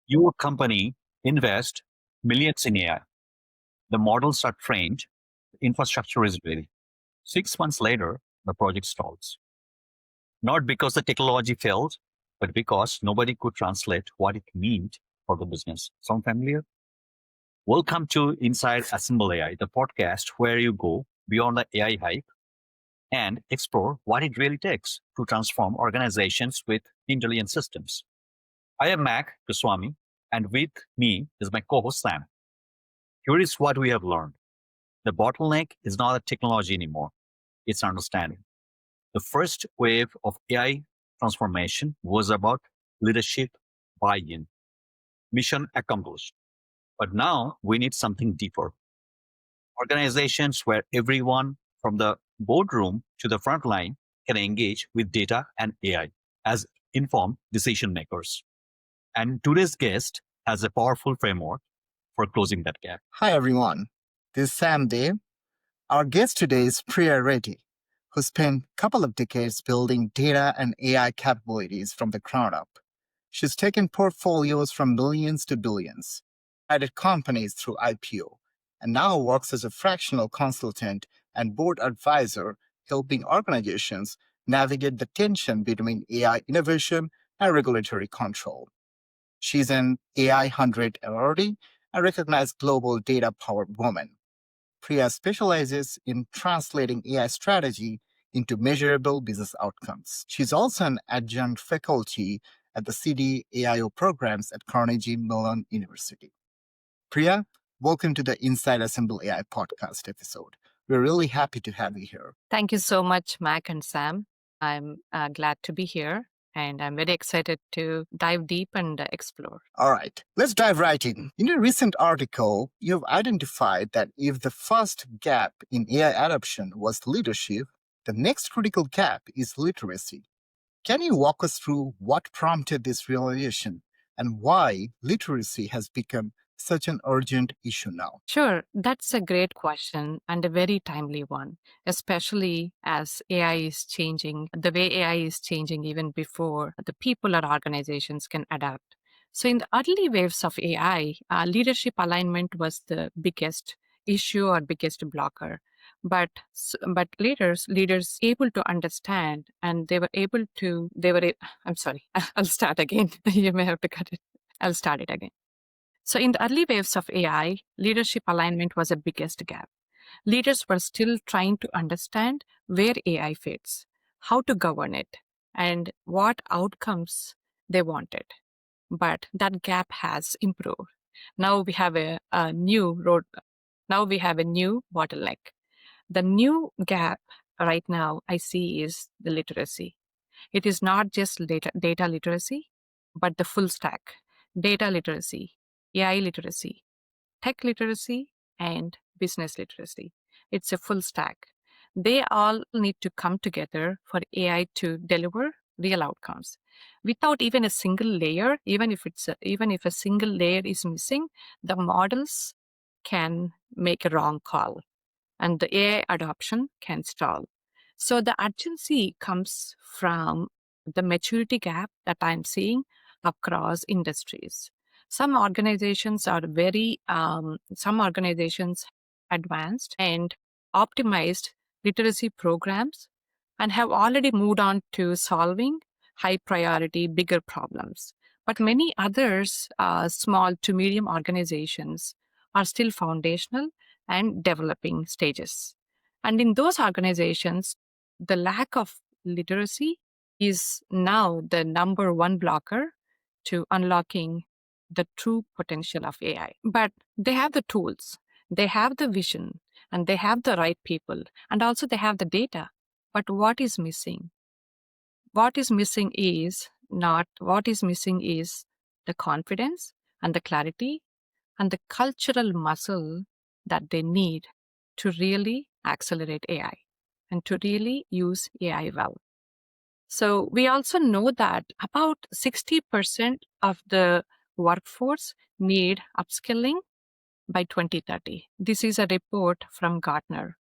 Your company invest millions in AI. The models are trained, the infrastructure is ready. 6 months later, the project stalls. Not because the technology failed, but because nobody could translate what it meant for the business. Sound familiar? Welcome to Inside Assemble AI, the podcast where you go beyond the AI hype and explore what it really takes to transform organizations with intelligent systems. I am Mac Goswami, and with me is my co-host Sam. Here is what we have learned. The bottleneck is not a technology anymore, it's understanding. The first wave of AI transformation was about leadership buy-in, mission accomplished. But now we need something deeper. Organizations where everyone from the boardroom to the front line can engage with data and AI as informed decision makers. And today's guest has a powerful framework for closing that gap. Hi, everyone. This is Sam Dev. Our guest today is Priya Reddy, who spent a couple of decades building data and AI capabilities from the ground up. She's taken portfolios from millions to billions, added companies through IPO, and now works as a fractional consultant and board advisor, helping organizations navigate the tension between AI innovation and regulatory control. She's an AI 100 awardee, a recognized global data-powered woman. Priya specializes in translating AI strategy into measurable business outcomes. She's also an adjunct faculty at the CDAIO programs at Carnegie Mellon University. Priya, welcome to the Inside Assemble AI podcast episode. We're really happy to have you here. Thank you so much, Mac and Sam. I'm glad to be here, and I'm very excited to dive deep and explore. All right, let's dive right in. In a recent article, you've identified that if the first gap in AI adoption was leadership, the next critical gap is literacy. Can you walk us through what prompted this realization and why literacy has become such an urgent issue now? Sure, that's a great question and a very timely one, especially as AI is changing, the way AI is changing even before the people or organizations can adapt. So in the early waves of AI, leadership alignment was the biggest issue or biggest blocker. But leaders able to understand, and I'm sorry, I'll start again. You may have to cut it. I'll start it again. So in the early waves of AI, leadership alignment was the biggest gap. Leaders were still trying to understand where AI fits, how to govern it, and what outcomes they wanted. But that gap has improved. Now we have a new bottleneck. The new gap right now I see is the literacy. It is not just data literacy, but the full stack: data literacy, AI literacy, tech literacy, and business literacy. It's a full stack. They all need to come together for AI to deliver real outcomes. Without even a single layer, even if a single layer is missing, the models can make a wrong call, and the AI adoption can stall. So the urgency comes from the maturity gap that I'm seeing across industries. Some organizations are advanced and optimized literacy programs and have already moved on to solving high priority, bigger problems. But many others, small to medium organizations, are still foundational and developing stages. And in those organizations, the lack of literacy is now the number one blocker to unlocking the true potential of AI. But they have the tools, they have the vision, and they have the right people, and also they have the data. But what is missing? What is missing is the confidence and the clarity and the cultural muscle that they need to really accelerate AI and to really use AI well. So we also know that about 60% of the workforce need upskilling by 2030. This is a report from Gartner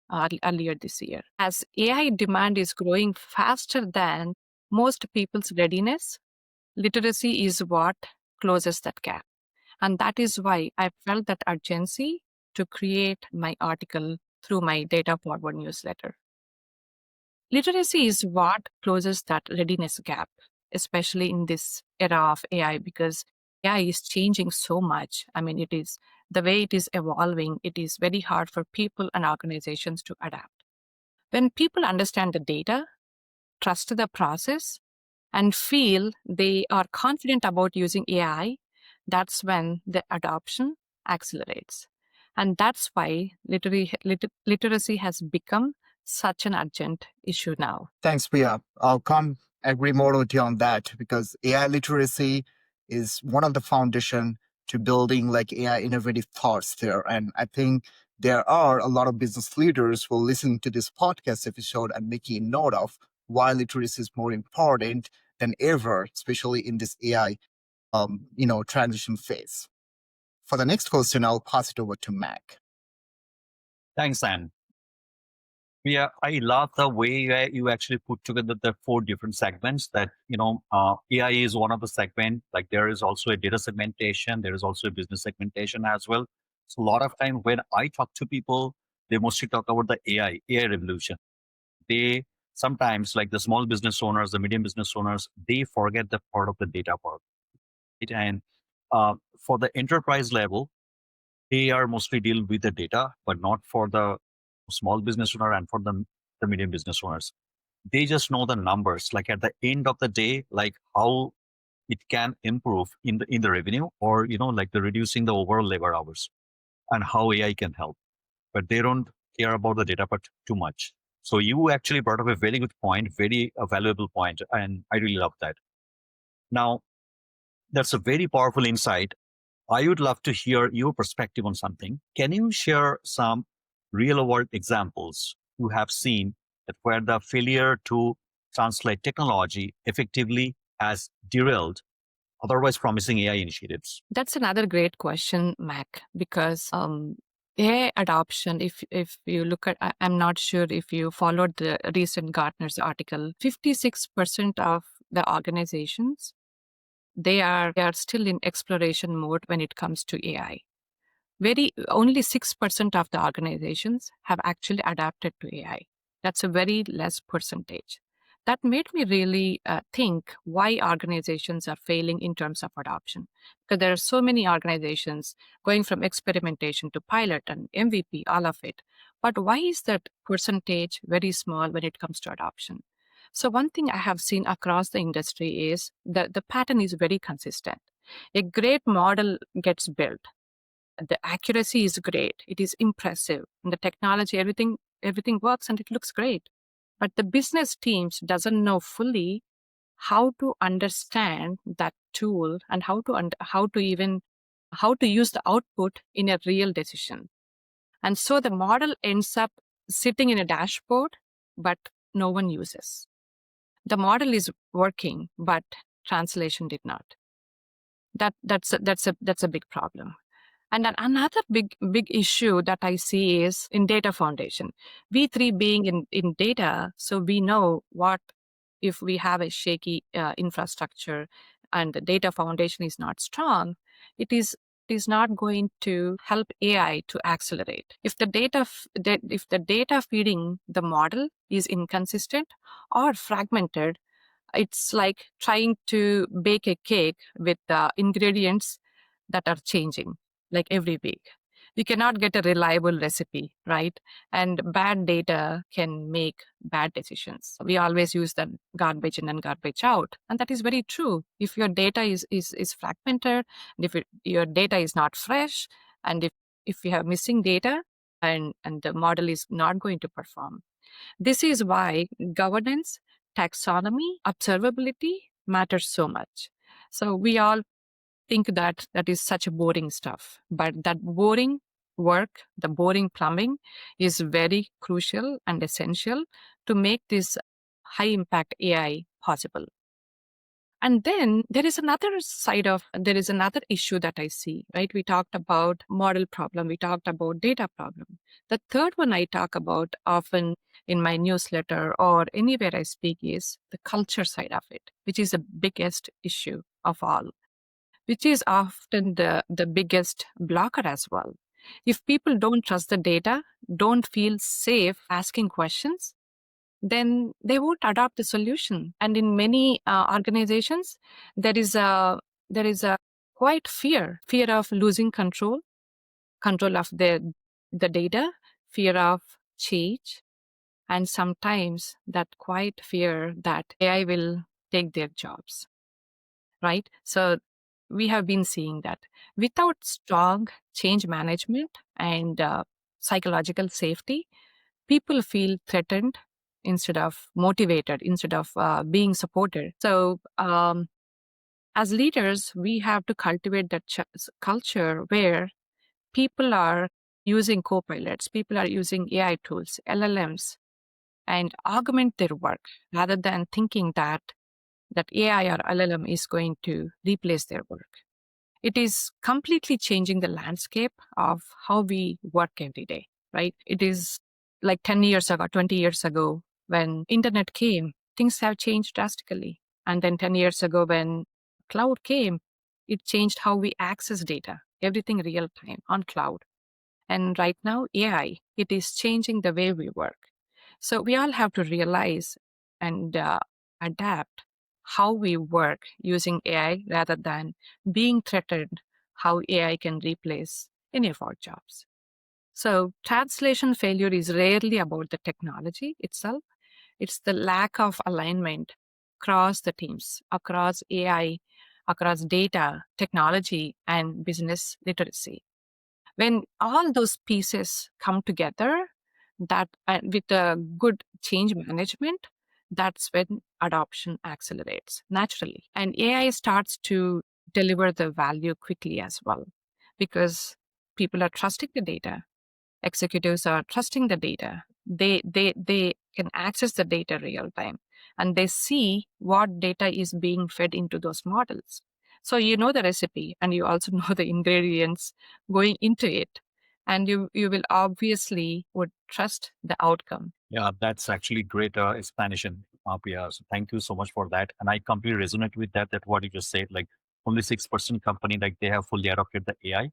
earlier this year. As AI demand is growing faster than most people's readiness, literacy is what closes that gap. And that is why I felt that urgency to create my article through my Data Forward newsletter. Literacy is what closes that readiness gap, especially in this era of AI, because AI is changing so much. I mean, it is the way it is evolving, it is very hard for people and organizations to adapt. When people understand the data, trust the process, and feel they are confident about using AI, that's when the adoption accelerates. And that's why literacy has become such an urgent issue now. Thanks, Priya. I'll come agree more with you on that because AI literacy is one of the foundation to building like AI innovative thoughts there. And I think there are a lot of business leaders who will listen to this podcast episode and making note of why literacy is more important than ever, especially in this AI, transition phase. For the next question, I'll pass it over to Mac. Thanks, Sam. Yeah, I love the way you actually put together the four different segments that, AI is one of the segment, like there is also a data segmentation, there is also a business segmentation as well. So a lot of time when I talk to people, they mostly talk about the AI revolution. They sometimes, like the small business owners, the medium business owners, they forget the part of the data part. Right? And for the enterprise level, they are mostly deal with the data, but not for the small business owner and for the medium business owners. They just know the numbers, like at the end of the day, like how it can improve in the revenue or, like the reducing the overall labor hours and how AI can help. But they don't care about the data part too much. So you actually brought up a very good point, very valuable point, and I really love that. Now, that's a very powerful insight. I would love to hear your perspective on something. Can you share some real world examples you have seen that where the failure to translate technology effectively has derailed otherwise promising AI initiatives? That's another great question, Mac, because AI adoption, if you look at, I'm not sure if you followed the recent Gartner's article, 56% of the organizations, they are still in exploration mode when it comes to AI. Only 6% of the organizations have actually adapted to AI. That's a very less percentage. That made me really think why organizations are failing in terms of adoption. Because there are so many organizations going from experimentation to pilot and MVP, all of it. But why is that percentage very small when it comes to adoption? So one thing I have seen across the industry is that the pattern is very consistent. A great model gets built. The accuracy is great. It is impressive. And the technology, everything works and it looks great. But the business teams doesn't know fully how to understand that tool and how to use the output in a real decision. And so the model ends up sitting in a dashboard, but no one uses. The model is working, but translation did not. That's a big problem. And then another big issue that I see is in data foundation. We three being in data, so we know what if we have a shaky infrastructure and the data foundation is not strong, it is not going to help AI to accelerate. If the data feeding the model is inconsistent or fragmented, it's like trying to bake a cake with the ingredients that are changing like every week. You cannot get a reliable recipe, right? And bad data can make bad decisions. We always use the garbage in and garbage out. And that is very true. If your data is fragmented, and if your data is not fresh, and if you have missing data, and the model is not going to perform. This is why governance, taxonomy, observability matters so much. So we all think that is such boring stuff, but that boring work, the boring plumbing is very crucial and essential to make this high impact AI possible. And then there is another issue that I see, right? We talked about model problem. We talked about data problem. The third one I talk about often in my newsletter or anywhere I speak is the culture side of it, which is the biggest issue of all. which is often the biggest blocker as well. If people don't trust the data, don't feel safe asking questions, then they won't adopt the solution. And in many organizations, there is a quite fear of losing control of the data, fear of change, and sometimes that quiet fear that AI will take their jobs, right? So we have been seeing that without strong change management and psychological safety, people feel threatened instead of motivated, instead of being supported. So as leaders, we have to cultivate that culture where people are using co-pilots, people are using AI tools, LLMs, and augment their work rather than thinking that AI or LLM is going to replace their work. It is completely changing the landscape of how we work every day, right? It is like 10 years ago, 20 years ago, when internet came, things have changed drastically. And then 10 years ago, when cloud came, it changed how we access data, everything real time on cloud. And right now, AI, it is changing the way we work. So we all have to realize and adapt how we work using AI rather than being threatened how AI can replace any of our jobs. So translation failure is rarely about the technology itself. It's the lack of alignment across the teams, across AI, across data, technology, and business literacy. When all those pieces come together, that with a good change management, that's when adoption accelerates naturally, and AI starts to deliver the value quickly as well, because people are trusting the data, executives are trusting the data. They can access the data real time, and they see what data is being fed into those models. So you know the recipe, and you also know the ingredients going into it, and you will obviously would trust the outcome. Yeah, that's actually great explanation, Priya. So thank you so much for that. And I completely resonate with that. That what you just said, like only 6% company, like they have fully adopted the AI.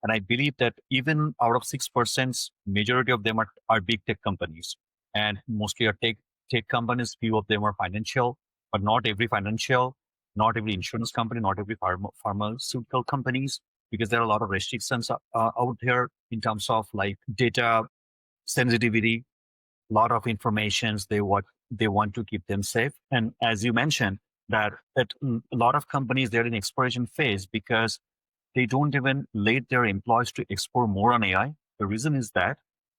And I believe that even out of 6%, majority of them are big tech companies, and mostly are tech companies. Few of them are financial, but not every financial, not every insurance company, not every pharmaceutical companies, because there are a lot of restrictions out there in terms of like data sensitivity, lot of informations they want to keep them safe. And as you mentioned, that a lot of companies, they're in exploration phase because they don't even let their employees to explore more on AI. The reason is that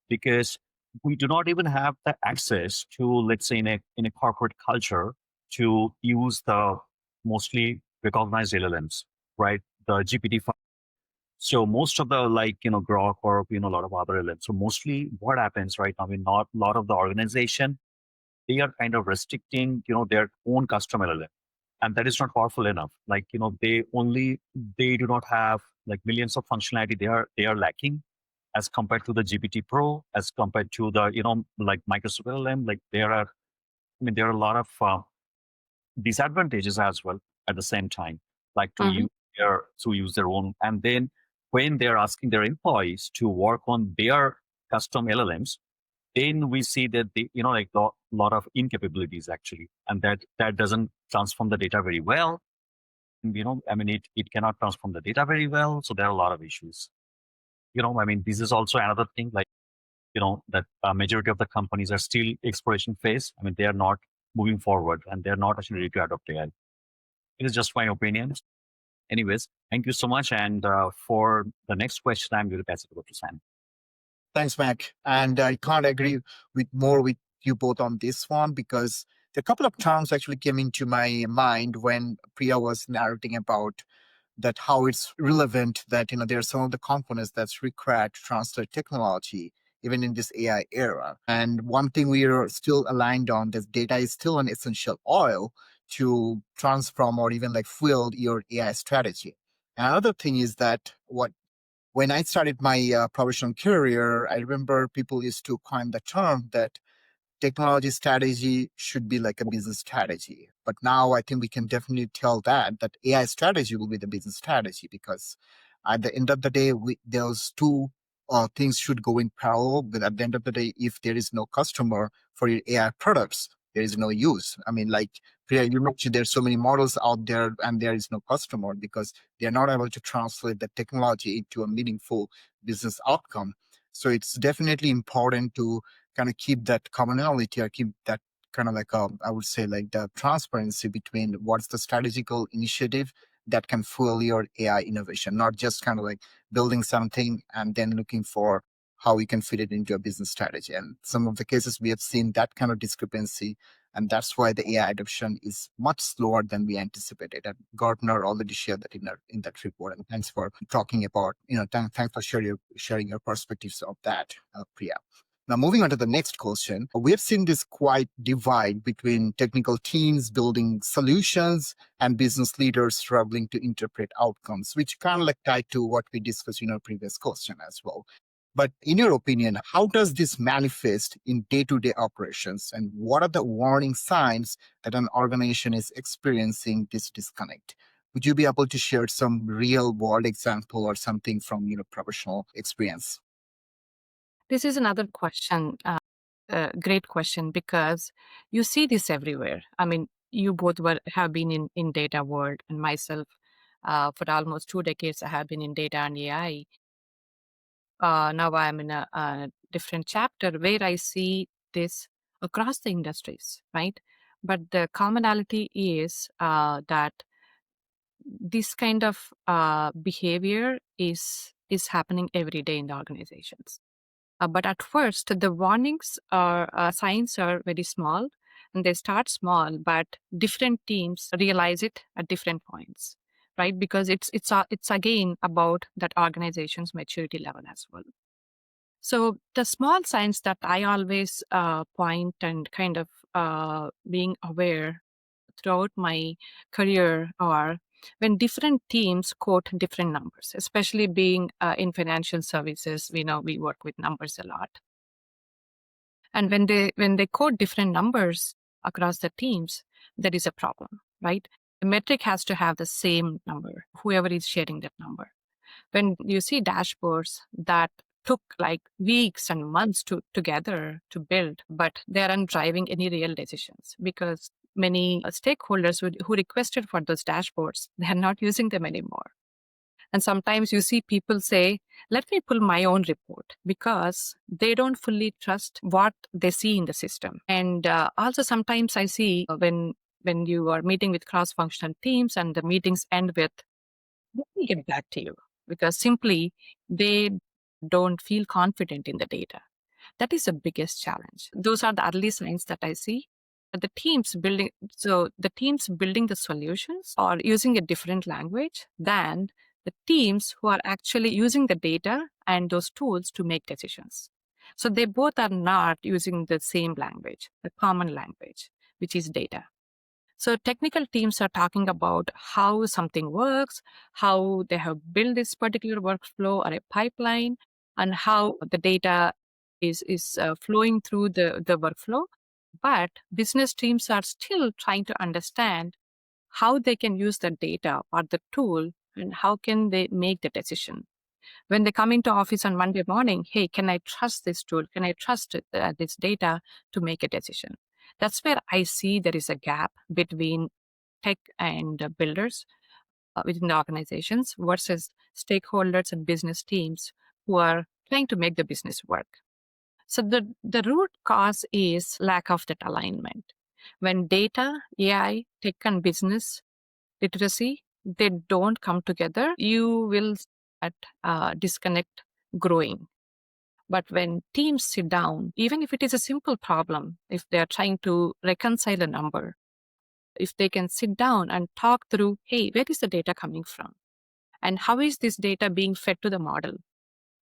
because we do not even have the access to, let's say, in a corporate culture, to use the mostly recognized LLMs, right? The GPT. So most of the, like, Grok or, a lot of other LLMs. So mostly what happens right now, not a lot of the organization, they are kind of restricting, their own custom LLM. And that is not powerful enough. Like, they do not have like millions of functionality they are lacking as compared to the GPT Pro, as compared to the, like Microsoft LLM. Like there are a lot of disadvantages as well at the same time, like Mhm. to use their own. And then when they're asking their employees to work on their custom LLMs, then we see that they, like a lot of incapabilities actually, and that doesn't transform the data very well. And, it cannot transform the data very well. So there are a lot of issues. This is also another thing, like, that majority of the companies are still exploration phase. They are not moving forward, and they're not actually ready to adopt AI. It is just my opinion. Anyways, thank you so much. And for the next question, I'm going to pass it over to Sam. Thanks, Mac. And I can't agree with you both on this one, because a couple of terms actually came into my mind when Priya was narrating about that, how it's relevant that there are some of the components that's required to translate technology even in this AI era. And one thing we are still aligned on, that data is still an essential oil to transform or even like fuel your AI strategy. Another thing is that when I started my professional career, I remember people used to coin the term that technology strategy should be like a business strategy. But now I think we can definitely tell that AI strategy will be the business strategy, because at the end of the day, those two things should go in parallel. But at the end of the day, if there is no customer for your AI products, there is no use. I mean, like, Priya, you mentioned there's so many models out there and there is no customer because they're not able to translate the technology into a meaningful business outcome. So it's definitely important to kind of keep that commonality, or keep that kind of like I would say like the transparency between what's the strategical initiative that can fuel your AI innovation, not just kind of like building something and then looking for how we can fit it into a business strategy. And some of the cases we have seen that kind of discrepancy, and that's why the AI adoption is much slower than we anticipated. And Gartner already shared that in that report. And thanks for talking about, thanks for sharing your perspectives of that, Priya. Now, moving on to the next question, we have seen this quite divide between technical teams building solutions and business leaders struggling to interpret outcomes, which kind of like tied to what we discussed in our previous question as well. But in your opinion, how does this manifest in day-to-day operations? And what are the warning signs that an organization is experiencing this disconnect? Would you be able to share some real world example or something from professional experience? This is another question, great question, because you see this everywhere. I mean, you both have been in data world, and myself, for almost 2 decades, I have been in data and AI. Now I'm in a different chapter where I see this across the industries, right? But the commonality is that this kind of behavior is happening every day in the organizations. But at first, the warnings or signs are very small, and they start small, but different teams realize it at different points, right? Because it's again about that organization's maturity level as well. So the small signs that I always point and kind of being aware throughout my career are when different teams quote different numbers, especially being in financial services. We know we work with numbers a lot. And when they quote different numbers across the teams, there is a problem, right? The metric has to have the same number, whoever is sharing that number. When you see dashboards that took like weeks and months together to build, but they aren't driving any real decisions because many stakeholders who requested for those dashboards, they are not using them anymore. And sometimes you see people say, let me pull my own report, because they don't fully trust what they see in the system. And also sometimes I see when you are meeting with cross-functional teams and the meetings end with, let me get back to you, because simply they don't feel confident in the data. That is the biggest challenge. Those are the early signs that I see. The teams building the solutions are using a different language than the teams who are actually using the data and those tools to make decisions. So they both are not using the same language, the common language, which is data. So technical teams are talking about how something works, how they have built this particular workflow or a pipeline, and how the data is flowing through the workflow. But business teams are still trying to understand how they can use the data or the tool and how can they make the decision. When they come into office on Monday morning, hey, can I trust this tool? Can I trust this data to make a decision? That's where I see there is a gap between tech and builders within the organizations versus stakeholders and business teams who are trying to make the business work. So the root cause is lack of that alignment. When data, AI, tech, and business literacy, they don't come together, you will at disconnect growing. But when teams sit down, even if it is a simple problem, if they are trying to reconcile a number, if they can sit down and talk through, hey, where is the data coming from? And how is this data being fed to the model?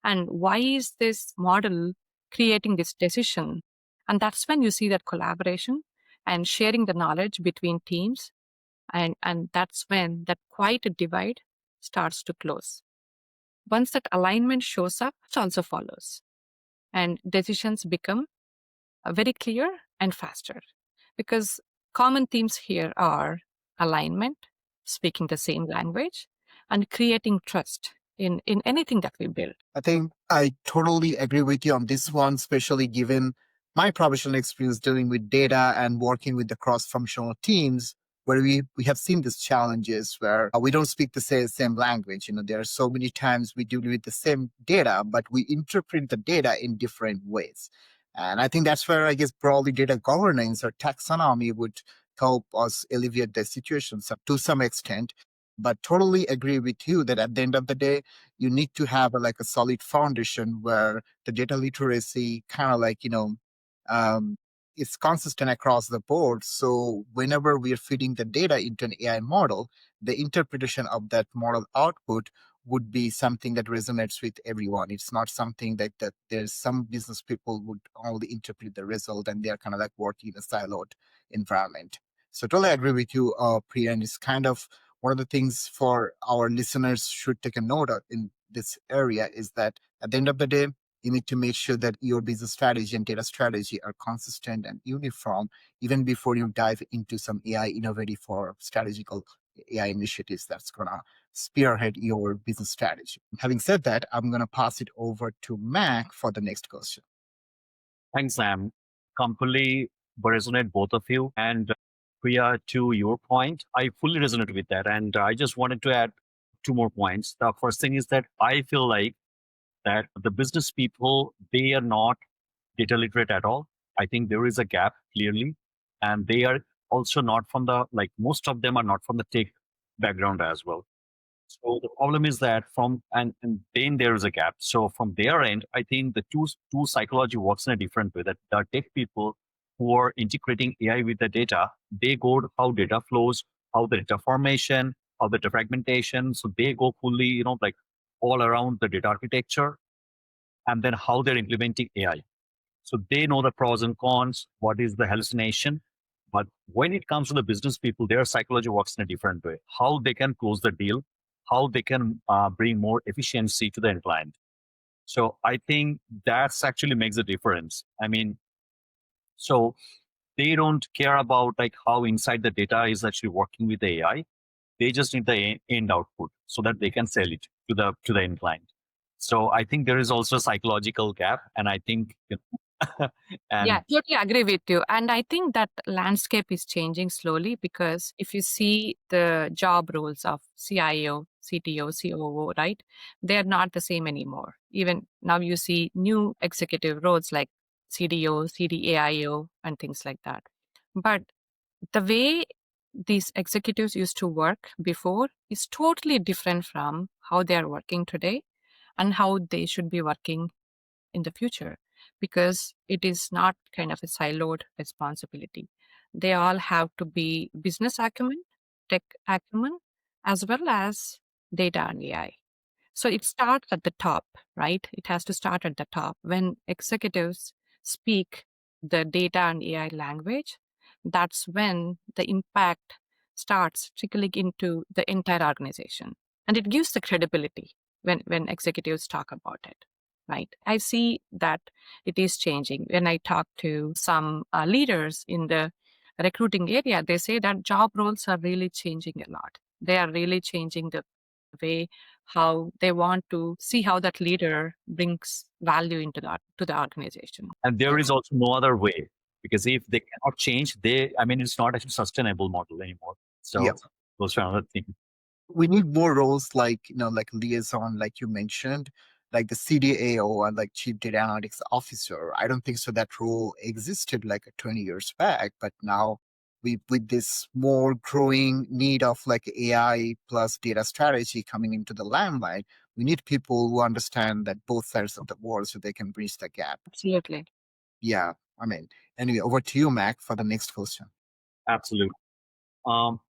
And why is this model creating this decision? And that's when you see that collaboration and sharing the knowledge between teams. And that's when that quiet divide starts to close. Once that alignment shows up, it also follows. And decisions become very clear and faster. Because common themes here are alignment, speaking the same language, and creating trust in anything that we build. I think I totally agree with you on this one, especially given my professional experience dealing with data and working with the cross-functional teams, where we have seen these challenges where we don't speak the same language. There are so many times we deal with the same data, but we interpret the data in different ways. And I think that's where I guess broadly data governance or taxonomy would help us alleviate the situation to some extent. But totally agree with you that at the end of the day, you need to have a solid foundation where the data literacy kind of um, is consistent across the board. So whenever we are feeding the data into an AI model, the interpretation of that model output would be something that resonates with everyone. It's not something that there's some business people would only interpret the result and they're kind of working in a siloed environment. So totally agree with you, Priya, and it's kind of one of the things for our listeners should take a note of in this area is that at the end of the day, you need to make sure that your business strategy and data strategy are consistent and uniform, even before you dive into some AI innovative or strategical AI initiatives that's going to spearhead your business strategy. Having said that, I'm going to pass it over to Mac for the next question. Thanks, Sam. Completely resonate both of you. And Priya, to your point, I fully resonate with that. And I just wanted to add two more points. The first thing is that I feel like that the business people, they are not data literate at all. I think there is a gap clearly. And they are also not from most of them are not from the tech background as well. So the problem is that and then there is a gap. So from their end, I think the two psychology works in a different way. That the tech people who are integrating AI with the data, they go to how data flows, how the data formation, how the data fragmentation. So they go fully, all around the data architecture, and then how they're implementing AI. So they know the pros and cons, what is the hallucination. But when it comes to the business people, their psychology works in a different way. How they can close the deal, how they can bring more efficiency to the end client. So I think that's actually makes a difference. I mean, so they don't care about how inside the data is actually working with the AI. They just need the end output so that they can sell it to the end client. So I think there is also a psychological gap, and I think and Yeah, totally agree with you. And I think that landscape is changing slowly because if you see the job roles of CIO, CTO, COO, right? They're not the same anymore. Even now you see new executive roles like CDO, CDAIO, and things like that. But the way these executives used to work before is totally different from how they are working today and how they should be working in the future, because it is not kind of a siloed responsibility. They all have to be business acumen, tech acumen, as well as data and AI. So it starts at the top, right? It has to start at the top. When executives speak the data and AI language, that's when the impact starts trickling into the entire organization. And it gives the credibility when executives talk about it, right? I see that it is changing. When I talk to some leaders in the recruiting area, they say that job roles are really changing a lot. They are really changing the way how they want to see how that leader brings value into that to the organization. and there is also no other way, because if they cannot change, it's not actually sustainable model anymore. So Yeah. those are another thing. We need more roles like liaison, like you mentioned, like the CDAO and Chief Data Analytics Officer. I don't think so that role existed 20 years back, but now with this more growing need of AI plus data strategy coming into the limelight, we need people who understand that both sides of the world so they can bridge the gap. Absolutely. Yeah, anyway, over to you, Mac, for the next question. Absolutely.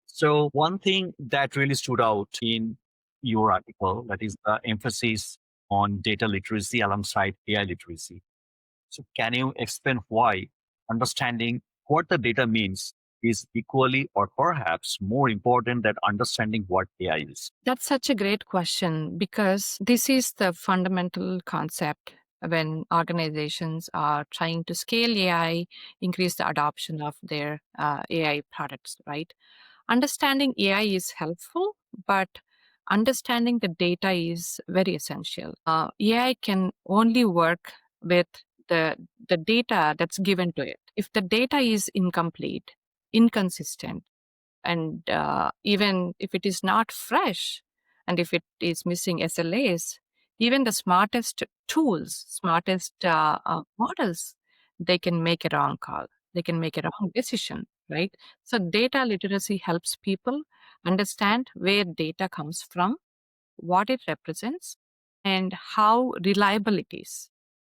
So one thing that really stood out in your article, that is the emphasis on data literacy alongside AI literacy. So can you explain why understanding what the data means is equally or perhaps more important than understanding what AI is? That's such a great question because this is the fundamental concept when organizations are trying to scale AI, increase the adoption of their AI products, right? Understanding AI is helpful, but understanding the data is very essential. AI can only work with the data that's given to it. If the data is incomplete, inconsistent, and even if it is not fresh, and if it is missing SLAs, even the smartest tools, smartest models, they can make a wrong call. They can make a wrong decision, right? So data literacy helps people understand where data comes from, what it represents, and how reliable it is.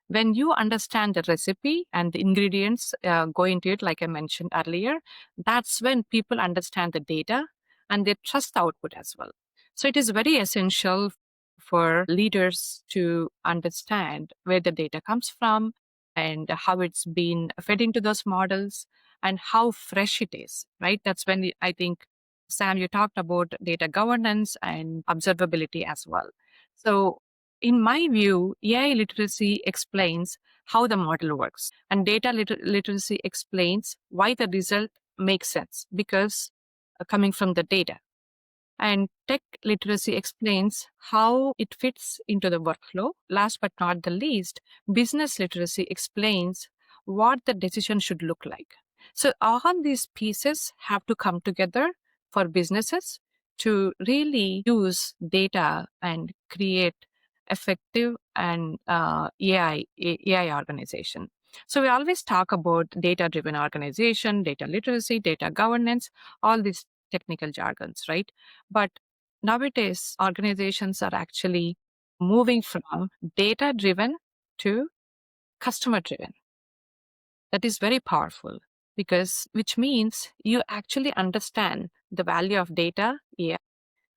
When you understand the recipe and the ingredients go into it, like I mentioned earlier, that's when people understand the data and they trust the output as well. So it is very essential for leaders to understand where the data comes from and how it's been fed into those models and how fresh it is, right? That's when I think, Sam, you talked about data governance and observability as well. So in my view, AI literacy explains how the model works, and data literacy explains why the result makes sense because coming from the data. And tech literacy explains how it fits into the workflow. Last but not the least, business literacy explains what the decision should look like. So all these pieces have to come together for businesses to really use data and create effective and AI organization. So we always talk about data-driven organization, data literacy, data governance, all these technical jargons, right? But nowadays, organizations are actually moving from data driven to customer driven. That is very powerful because, which means you actually understand the value of data, AI,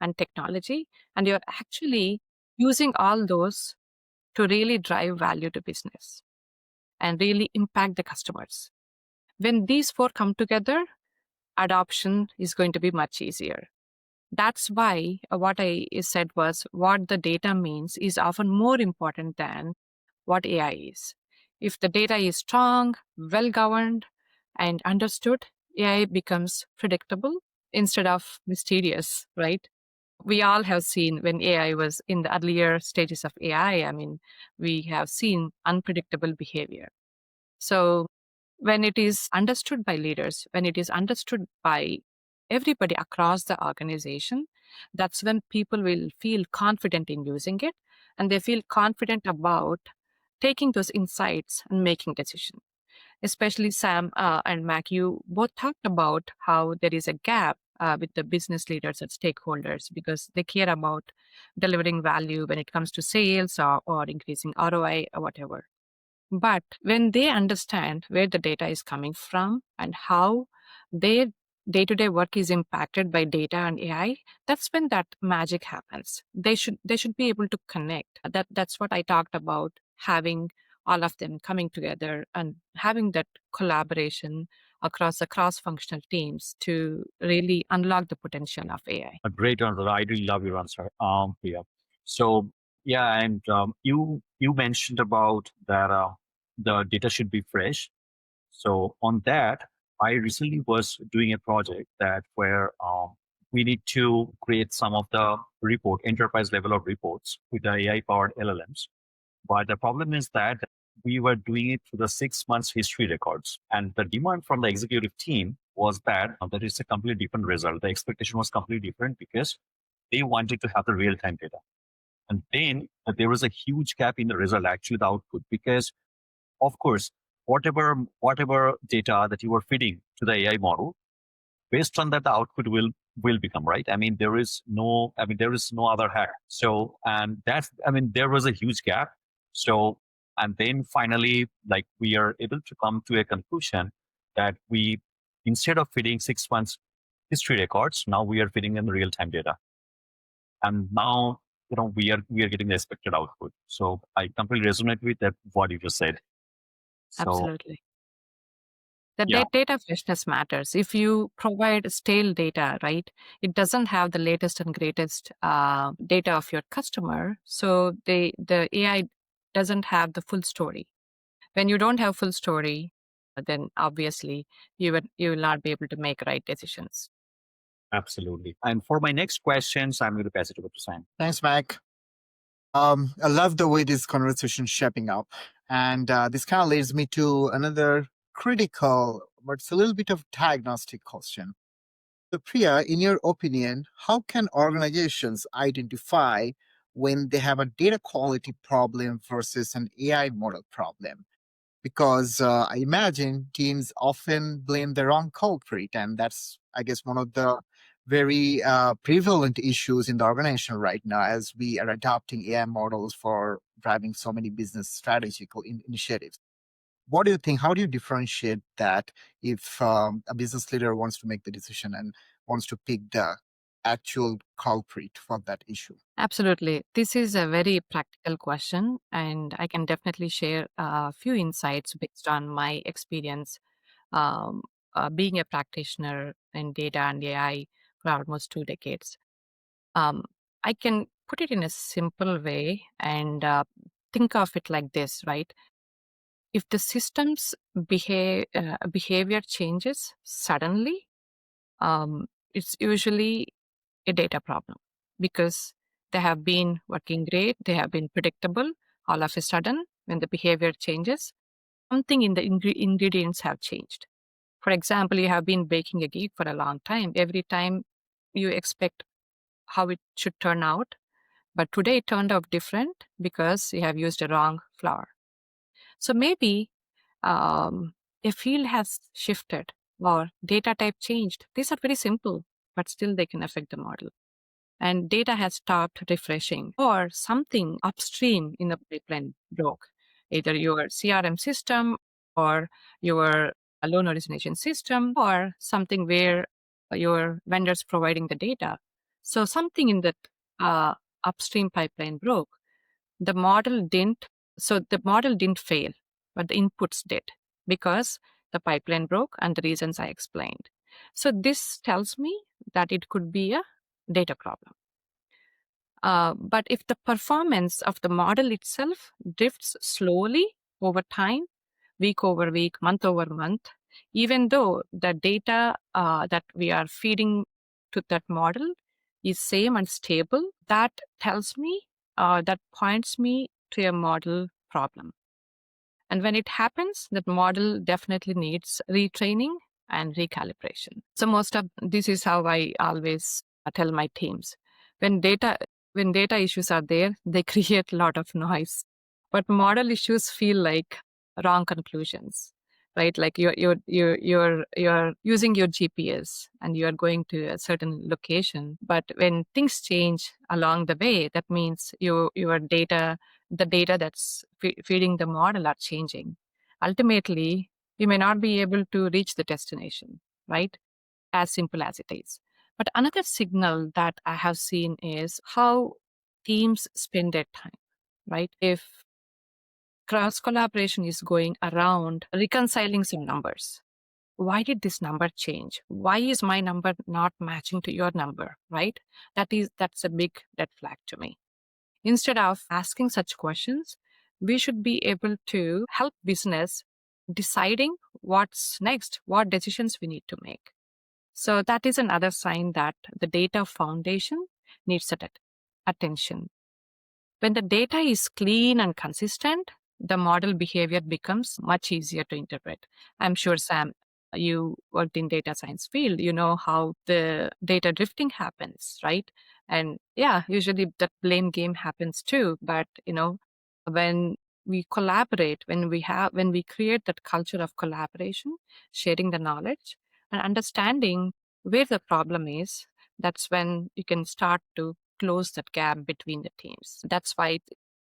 and technology, and you're actually using all those to really drive value to business and really impact the customers. When these four come together, adoption is going to be much easier. That's why what I said was what the data means is often more important than what AI is. If the data is strong, well governed, and understood, AI becomes predictable instead of mysterious, right? We all have seen when AI was in the earlier stages of AI, I mean, we have seen unpredictable behavior. So when it is understood by leaders, when it is understood by everybody across the organization, that's when people will feel confident in using it and they feel confident about taking those insights and making decisions. Especially Sam and Mac, you both talked about how there is a gap with the business leaders and stakeholders because they care about delivering value when it comes to sales or increasing ROI or whatever. But when they understand where the data is coming from and how their day-to-day work is impacted by data and AI, that's when that magic happens. They should be able to connect. That's what I talked about, having all of them coming together and having that collaboration across the cross-functional teams to really unlock the potential of AI. A great answer. I really love your answer, Priya. So yeah, and you mentioned about that the data should be fresh. So on that, I recently was doing a project that where we need to create some of the enterprise level of reports with the AI powered LLMs. But the problem is that we were doing it through the 6 months history records. And the demand from the executive team was that that is a completely different result. The expectation was completely different because they wanted to have the real time data. And then there was a huge gap in the result, actually, the output, because of course, whatever data that you were feeding to the AI model, based on that, the output will become, right. There is no other hack. So, and that's, there was a huge gap. So, and then finally, like, we are able to come to a conclusion that we, instead of feeding 6 months history records, now we are feeding them real time data. And now, we are getting the expected output. So I completely resonate with that, what you just said. So, Absolutely. The yeah, data freshness matters. If you provide stale data, right, it doesn't have the latest and greatest data of your customer. So the AI doesn't have the full story. When you don't have full story, then obviously you will not be able to make right decisions. Absolutely. And for my next questions, I'm going to pass it over to Sam. Thanks, Mac. I love the way this conversation is shaping up. And this kind of leads me to another critical, but it's a little bit of diagnostic question. So, Priya, in your opinion, how can organizations identify when they have a data quality problem versus an AI model problem? Because I imagine teams often blame the wrong culprit, and that's, I guess, one of the very prevalent issues in the organization right now as we are adopting AI models for driving so many business strategical initiatives. What do you think? How do you differentiate that if a business leader wants to make the decision and wants to pick the actual culprit for that issue? Absolutely. This is a very practical question, and I can definitely share a few insights based on my experience um, being a practitioner in data and AI for almost 2 decades. Um, I can put it in a simple way and think of it like this, right? If the system's behavior changes suddenly, it's usually a data problem because they have been working great, they have been predictable. All of a sudden, when the behavior changes, something in the ingredients have changed. For example, you have been baking a cake for a long time. Every time you expect how it should turn out, but today it turned out different because you have used a wrong flour. So maybe a field has shifted or data type changed. These are very simple, but still they can affect the model. And data has stopped refreshing or something upstream in the pipeline broke, either your CRM system or your loan origination system or something where your vendors providing the data. So something in that uh, upstream pipeline broke. The model didn't, so the model didn't fail, but the inputs did because the pipeline broke and the reasons I explained. So this tells me that it could be a data problem. But if the performance of the model itself drifts slowly over time, week over week, month over month, even though the data that we are feeding to that model is same and stable, that tells me, that points me to a model problem. And when it happens, that model definitely needs retraining and recalibration. So most of this is how I always tell my teams. When data issues are there, they create a lot of noise. But model issues feel like wrong conclusions, right? Like you're using your GPS and you are going to a certain location. But when things change along the way, that means your data, the data that's feeding the model are changing. Ultimately, you may not be able to reach the destination, right? As simple as it is. But another signal that I have seen is how teams spend their time, right? If cross collaboration is going around reconciling some numbers, why did this number change? Why is my number not matching to your number, right? That's a big red flag to me. Instead of asking such questions, we should be able to help business deciding what's next, what decisions we need to make. So that is another sign that the data foundation needs attention. When the data is clean and consistent, the model behavior becomes much easier to interpret. I'm sure, Sam, you worked in data science field, you know how the data drifting happens, right? And yeah, usually that blame game happens too. But when we collaborate, when we create that culture of collaboration, sharing the knowledge and understanding where the problem is, that's when you can start to close that gap between the teams. That's why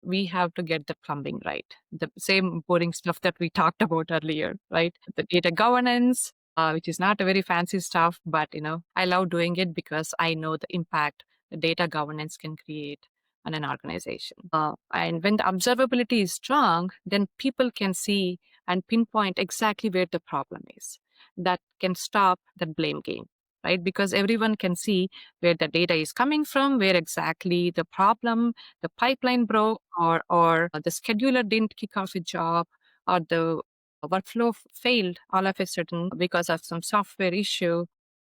we have to get the plumbing right. The same boring stuff that we talked about earlier, right? The data governance, which is not a very fancy stuff, but I love doing it because I know the impact the data governance can create on an organization. And when the observability is strong, then people can see and pinpoint exactly where the problem is. That can stop that blame game. right? Because everyone can see where the data is coming from, where exactly the problem, the pipeline broke, or the scheduler didn't kick off a job, or the workflow failed all of a sudden because of some software issue,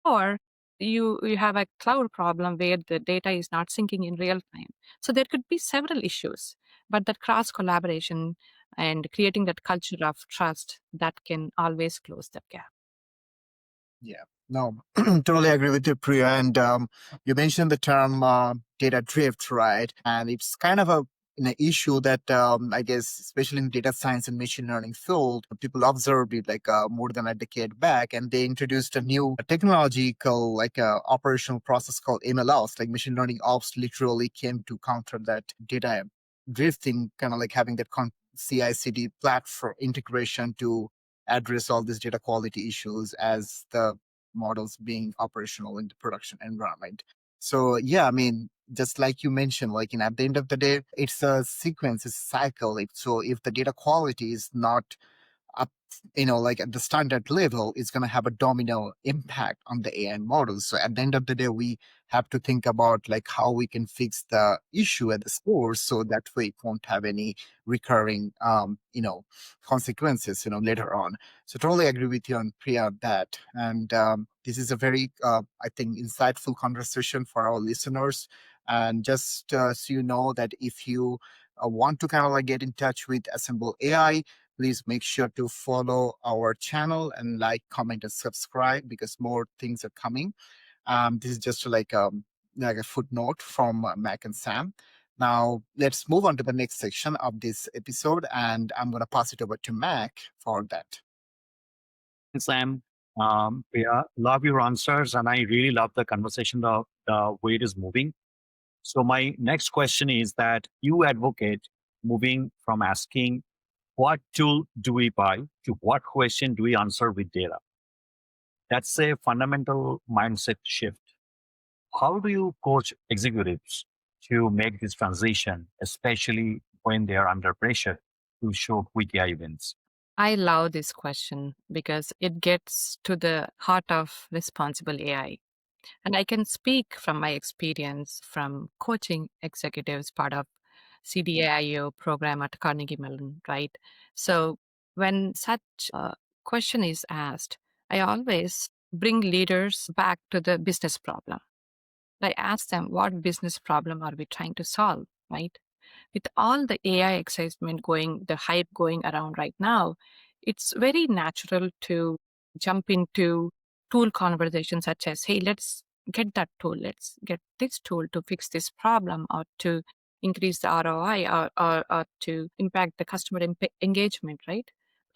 or you have a cloud problem where the data is not syncing in real time. So there could be several issues, but that cross collaboration and creating that culture of trust that can always close that gap. Yeah, no, totally agree with you, Priya. And you mentioned the term data drift, right? And it's kind of an issue that I guess, especially in data science and machine learning field, people observed it like more than a decade back, and they introduced a new technology called like a operational process called MLOps. Like machine learning ops literally came to counter that data drifting, kind of like having that CI/CD platform integration to address all these data quality issues as the models being operational in the production environment. So yeah, I mean, just like you mentioned, like at the end of the day, it's a sequence, it's a cycle. So if the data quality is not up, like at the standard level, it's going to have a domino impact on the AI models. So at the end of the day, we have to think about like how we can fix the issue at the source, so that way it won't have any recurring, consequences, later on. So totally agree with you on Priya on that. And this is a very, I think, insightful conversation for our listeners. And just so you know that if you want to kind of like get in touch with Assemble AI, please make sure to follow our channel and like, comment, and subscribe, because more things are coming. This is just like a footnote from Mac and Sam. Now let's move on to the next section of this episode, and I'm going to pass it over to Mac for that. Sam, Priya, love your answers, and I really love the conversation, the way it is moving. So my next question is that you advocate moving from asking what tool do we buy to what question do we answer with data. That's a fundamental mindset shift. How do you coach executives to make this transition, especially when they are under pressure to show quick AI wins? I love this question because it gets to the heart of responsible AI. And I can speak from my experience from coaching executives, part of CDAIO program at Carnegie Mellon, right? So when such a question is asked, I always bring leaders back to the business problem. I ask them, what business problem are we trying to solve, right? With all the AI excitement going, the hype going around right now, it's very natural to jump into tool conversations such as, hey, let's get that tool, let's get this tool to fix this problem, or to increase the ROI, or to impact the customer engagement, right?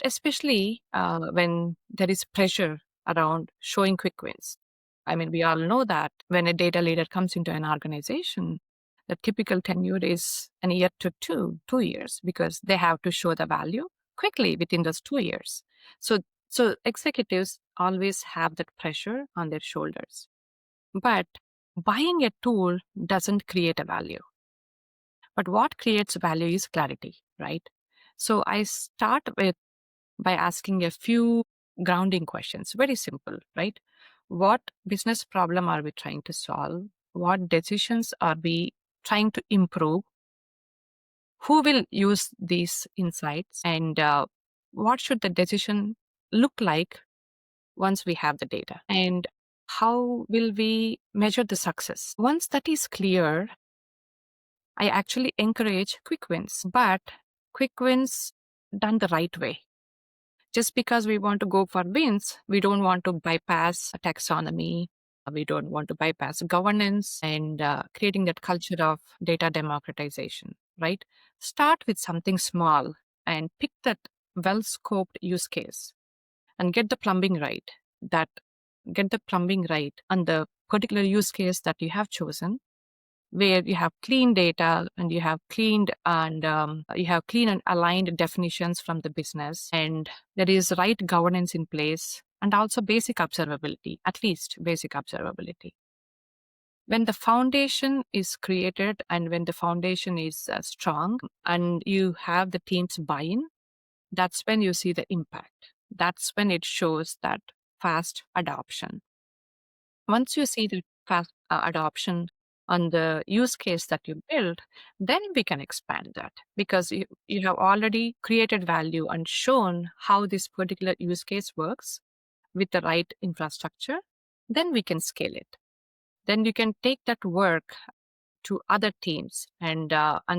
Especially when there is pressure around showing quick wins. I mean, we all know that when a data leader comes into an organization, the typical tenure is an year to 2 years, because they have to show the value quickly within those 2 years. So executives always have that pressure on their shoulders. But buying a tool doesn't create a value. But what creates value is clarity, right? So I start with by asking a few grounding questions. Very simple, right? What business problem are we trying to solve? What decisions are we trying to improve? Who will use these insights? And what should the decision look like once we have the data? And how will we measure the success? Once that is clear, I actually encourage quick wins, but quick wins done the right way. Just because we want to go for wins, we don't want to bypass a taxonomy. We don't want to bypass governance and creating that culture of data democratization, right? Start with something small and pick that well-scoped use case and get the plumbing right. Get the plumbing right on the particular use case that you have chosen, where you have clean data and you have clean and aligned definitions from the business, and there is right governance in place, and also basic observability, at least basic observability. When the foundation is created and when the foundation is strong and you have the team's buy-in, that's when you see the impact. That's when it shows that fast adoption. Once you see the fast adoption on the use case that you build, then we can expand that because you have already created value and shown how this particular use case works with the right infrastructure. Then we can scale it. Then you can take that work to other teams and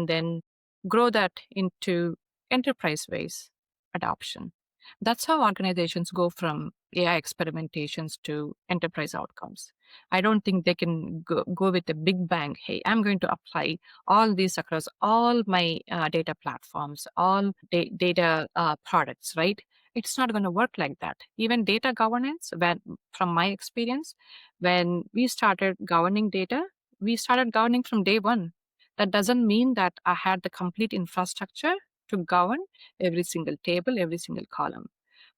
then grow that into enterprise ways adoption. That's how organizations go from AI experimentations to enterprise outcomes. I don't think they can go with a big bang. Hey, I'm going to apply all these across all my data platforms, all data products, right? It's not going to work like that. Even data governance, from my experience, when we started governing data, we started governing from day one. That doesn't mean that I had the complete infrastructure to govern every single table, every single column.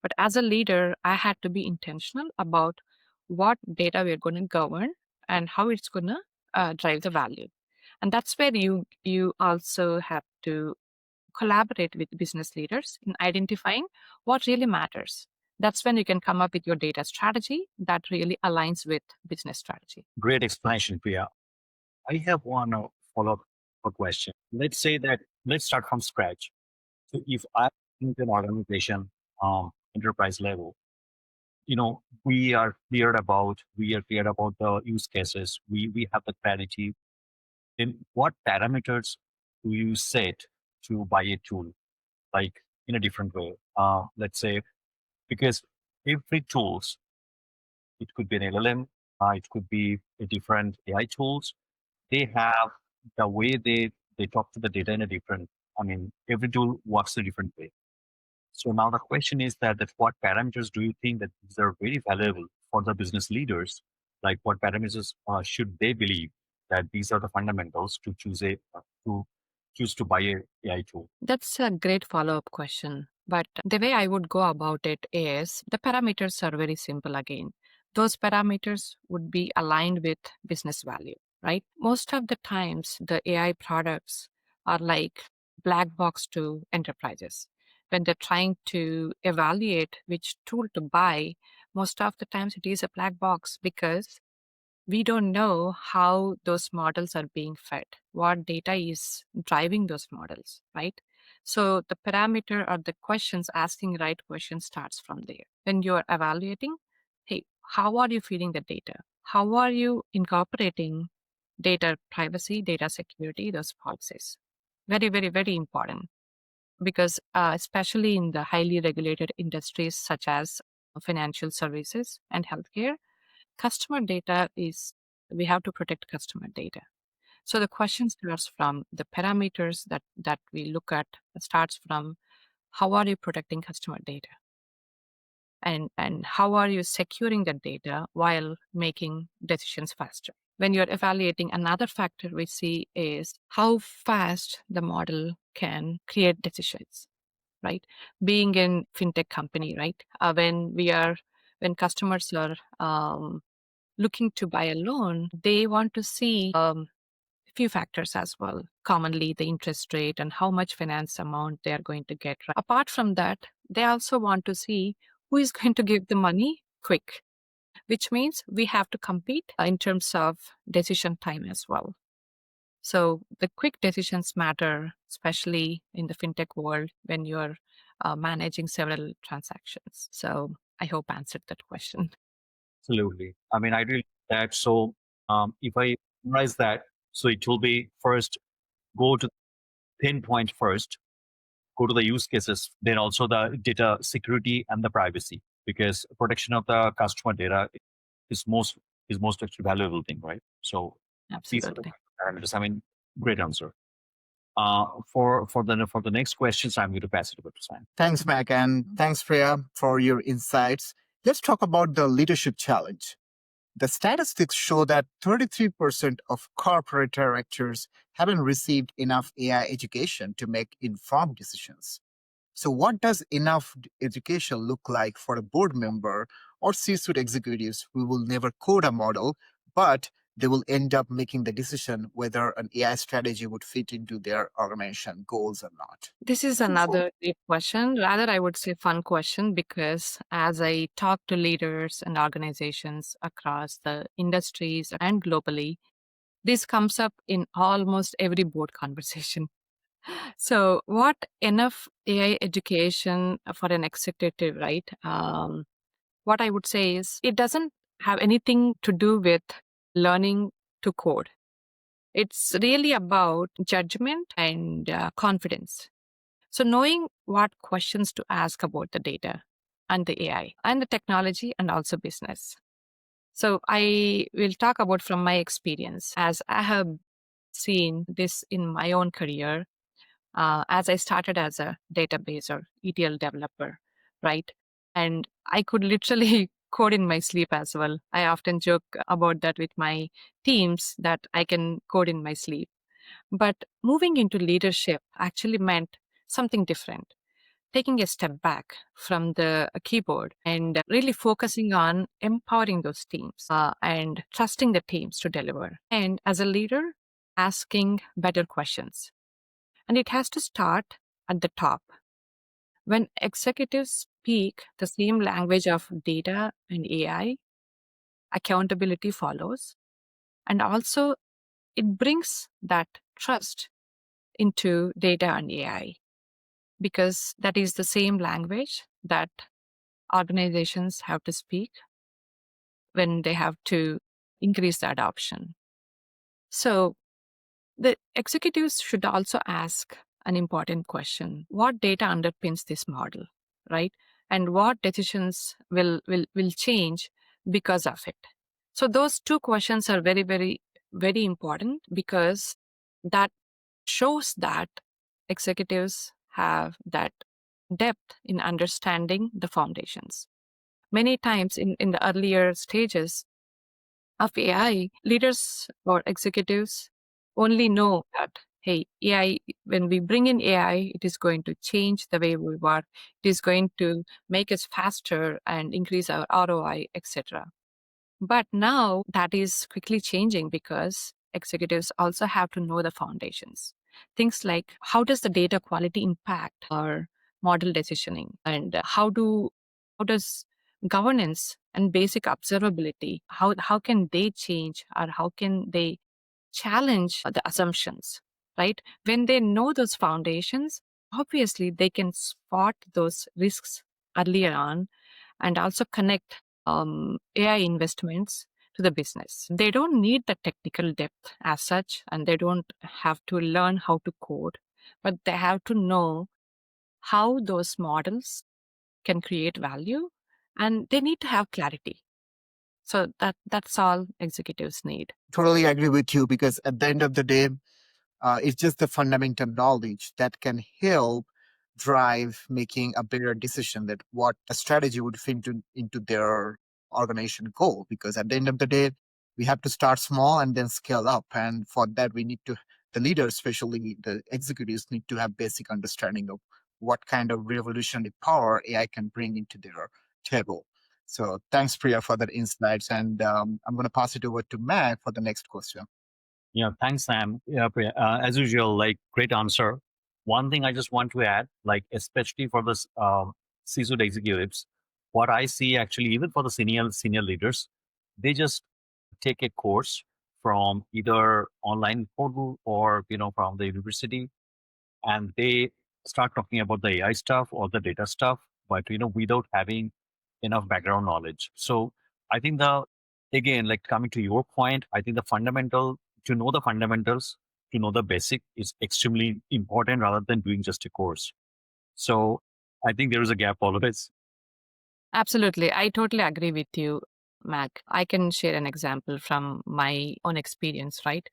But as a leader, I had to be intentional about what data we're going to govern and how it's going to drive the value. And that's where you also have to collaborate with business leaders in identifying what really matters. That's when you can come up with your data strategy that really aligns with business strategy. Great explanation, Priya. I have one follow-up question. Let's say that let's start from scratch. So if I'm in an organization, enterprise level, we are clear about the use cases. We have the clarity. Then what parameters do you set to buy a tool, like in a different way? Let's say because every tools, it could be an LLM, it could be a different AI tools. They have the way they talk to the data in a different. I mean, every tool works a different way. So now the question is that what parameters do you think that these are very valuable for the business leaders? Like what parameters should they believe that these are the fundamentals to choose to buy a AI tool? That's a great follow up question. But the way I would go about it is the parameters are very simple again. Those parameters would be aligned with business value, right? Most of the times, the AI products are like black box to enterprises. When they're trying to evaluate which tool to buy, most of the times it is a black box because we don't know how those models are being fed, what data is driving those models, right? So the parameter or the questions, asking right questions starts from there. When you're evaluating, hey, how are you feeding the data? How are you incorporating data privacy, data security, those policies? Very, very, very important because especially in the highly regulated industries such as financial services and healthcare, customer data is, we have to protect customer data. So the question starts from the parameters that we look at, starts from how are you protecting customer data? And how are you securing the data while making decisions faster? When you're evaluating, another factor we see is how fast the model can create decisions, right? Being in fintech company, right? When customers are looking to buy a loan, they want to see a few factors as well. Commonly, the interest rate and how much finance amount they are going to get. Right? Apart from that, they also want to see who is going to give the money quick, which means we have to compete in terms of decision time as well. So the quick decisions matter, especially in the fintech world when you're managing several transactions. So I hope I answered that question. Absolutely. I mean, I really like that. So if I summarize that, so it will be first go to pinpoint first, go to the use cases, then also the data security and the privacy, because protection of the customer data is most actually valuable thing, right? So these are the Absolutely. parameters. I mean, great answer. For the next questions, I'm going to pass it over to Sam. Thanks, Mac, and thanks, Priya, for your insights. Let's talk about the leadership challenge. The statistics show that 33% of corporate directors haven't received enough AI education to make informed decisions. So, what does enough education look like for a board member or C suite executives who will never code a model, but they will end up making the decision whether an AI strategy would fit into their organization goals or not? This is another great question. Rather, I would say fun question, because as I talk to leaders and organizations across the industries and globally, this comes up in almost every board conversation. So, what enough AI education for an executive, right? What I would say is it doesn't have anything to do with learning to code. It's really about judgment and confidence. So, knowing what questions to ask about the data and the AI and the technology and also business. So, I will talk about from my experience, as I have seen this in my own career, as I started as a database or ETL developer, right? And I could literally code in my sleep as well. I often joke about that with my teams, that I can code in my sleep. But moving into leadership actually meant something different. Taking a step back from the keyboard and really focusing on empowering those teams and trusting the teams to deliver. And as a leader, asking better questions. And it has to start at the top. When executives speak the same language of data and AI, accountability follows. And also, it brings that trust into data and AI, because that is the same language that organizations have to speak when they have to increase the adoption. So, the executives should also ask an important question: what data underpins this model, right? And what decisions will change because of it? So those two questions are very, very, very important, because that shows that executives have that depth in understanding the foundations. Many times in the earlier stages of AI, leaders or executives only know that, hey, AI, when we bring in AI, it is going to change the way we work, it is going to make us faster and increase our ROI, etc. But now that is quickly changing, because executives also have to know the foundations. Things like, how does the data quality impact our model decisioning? And how does governance and basic observability, how can they change, or how can they challenge the assumptions, right? When they know those foundations, obviously they can spot those risks earlier on and also connect AI investments to the business. They don't need the technical depth as such, and they don't have to learn how to code, but they have to know how those models can create value, and they need to have clarity. So that's all executives need. Totally agree with you, because at the end of the day, it's just the fundamental knowledge that can help drive making a better decision that what a strategy would fit into their organization goal. Because at the end of the day, we have to start small and then scale up. And for that, we need to, the leaders, especially the executives, need to have basic understanding of what kind of revolutionary power AI can bring into their table. So thanks, Priya, for that insights. And I'm going to pass it over to Mac for the next question. Yeah, thanks, Sam. Yeah, Priya. As usual, like, great answer. One thing I just want to add, like, especially for the C-suite executives, what I see actually, even for the senior leaders, they just take a course from either online portal or from the university, and they start talking about the AI stuff or the data stuff, but without having enough background knowledge. So I think again, like, coming to your point, I think to know the fundamentals, to know the basic is extremely important rather than doing just a course. So I think there is a gap always. Absolutely. I totally agree with you, Mac. I can share an example from my own experience, right?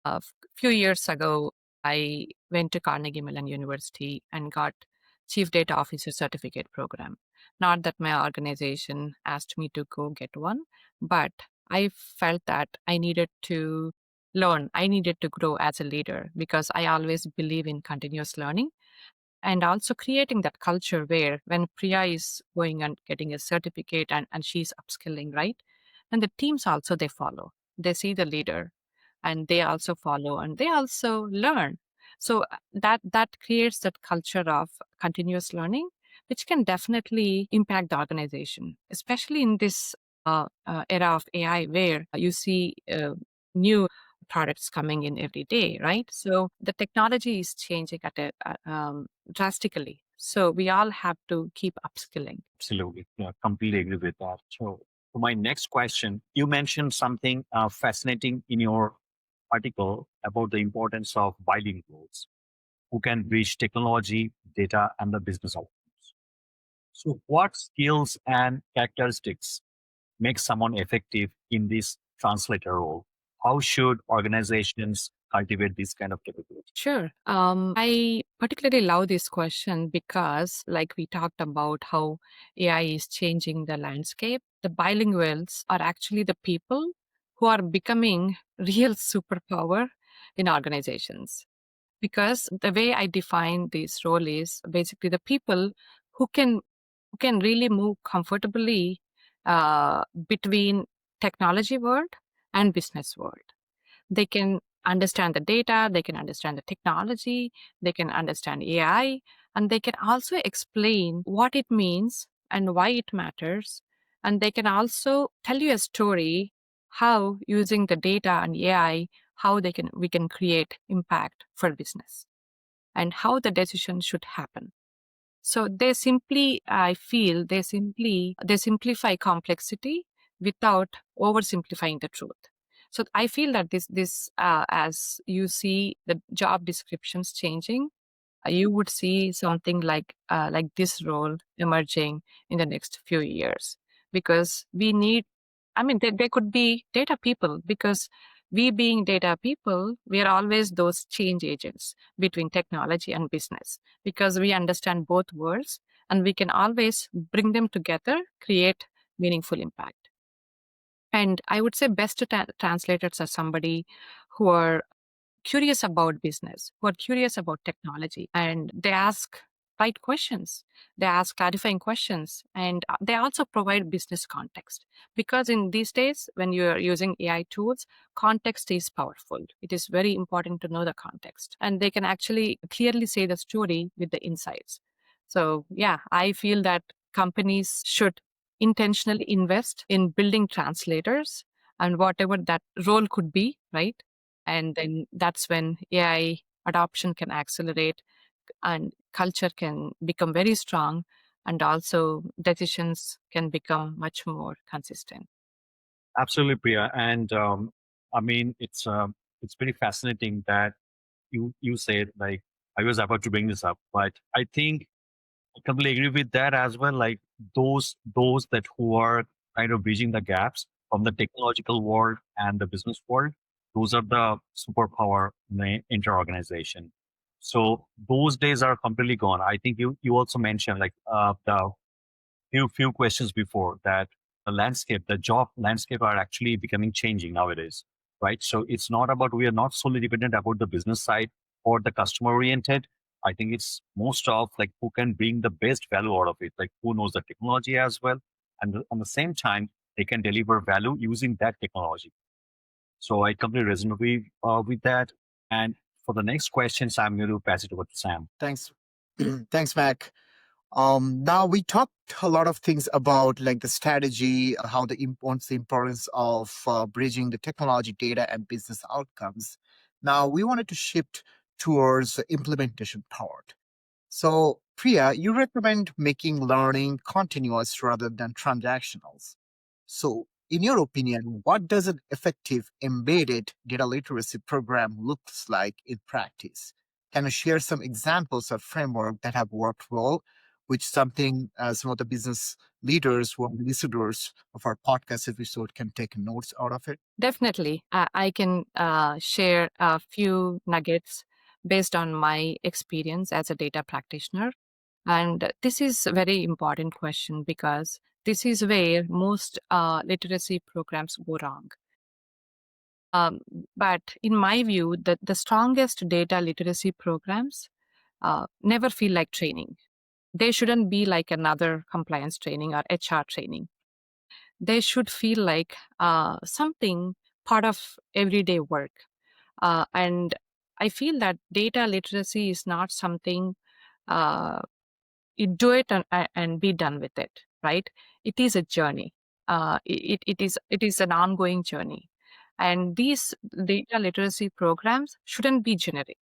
A few years ago, I went to Carnegie Mellon University and got Chief Data Officer Certificate program. Not that my organization asked me to go get one, but I felt that I needed to learn. I needed to grow as a leader, because I always believe in continuous learning, and also creating that culture where when Priya is going and getting a certificate and she's upskilling, right? And the teams also, they follow. they see the leader, and they also follow and they also learn. So that creates that culture of continuous learning, which can definitely impact the organization, especially in this era of AI, where you see new products coming in every day, right? So the technology is changing at drastically. So we all have to keep upskilling. Absolutely. Yeah, completely agree with that. So, for my next question, you mentioned something fascinating in your article about the importance of bilinguals who can bridge technology, data, and the business outcomes. So, what skills and characteristics make someone effective in this translator role? How should organizations cultivate this kind of capability? Sure. I particularly love this question because, like we talked about how AI is changing the landscape, the bilinguals are actually the people who are becoming real superpower in organizations. Because the way I define this role is basically the people who can really move comfortably between technology world and business world. They can understand the data, they can understand the technology, they can understand AI, and they can also explain what it means and why it matters. And they can also tell you a story how using the data and AI, how we can create impact for business and how the decision should happen. So I feel they simplify complexity without oversimplifying the truth. So I feel that as you see the job descriptions changing, you would see something like this role emerging in the next few years, because we need, I mean, there could be data people, because we being data people, we are always those change agents between technology and business, because we understand both worlds and we can always bring them together, create meaningful impact. And I would say best translators are somebody who are curious about business, who are curious about technology, and they ask right questions. They ask clarifying questions, and they also provide business context. Because in these days, when you are using AI tools, context is powerful. It is very important to know the context, and they can actually clearly say the story with the insights. So, yeah, I feel that companies should intentionally invest in building translators and whatever that role could be, right? And then that's when AI adoption can accelerate and culture can become very strong, and also decisions can become much more consistent. Absolutely, Priya. And I mean, it's very fascinating that you said, like, I was about to bring this up, but I think I completely agree with that as well. Like those that who are kind of bridging the gaps from the technological world and the business world, those are the superpower in the inter-organization. So those days are completely gone. I think you also mentioned, like, the few questions before that the landscape, the job landscape are actually becoming changing nowadays, right? So it's not about, we are not solely dependent about the business side or the customer oriented. I think it's most of like who can bring the best value out of it, like who knows the technology as well, and on the same time they can deliver value using that technology. So I completely resonate with that. And for the next questions, I'm going to pass it over to Sam. Thanks. Thanks, Mac. Now we talked a lot of things about like the strategy, how what's the importance of bridging the technology, data, and business outcomes. Now we wanted to shift towards the implementation part. So, Priya, you recommend making learning continuous rather than transactional. So, in your opinion, what does an effective embedded data literacy program looks like in practice? Can you share some examples of framework that have worked well, which something some of the business leaders who are listeners of our podcast episode can take notes out of it? Definitely. I can share a few nuggets based on my experience as a data practitioner. And this is a very important question, because this is where most literacy programs go wrong. Um, but in my view, the strongest data literacy programs never feel like training. They shouldn't be like another compliance training or HR training. They should feel like something part of everyday work. And I feel that data literacy is not something you do it and be done with it, right? It is a journey. It is an ongoing journey. And these data literacy programs shouldn't be generic.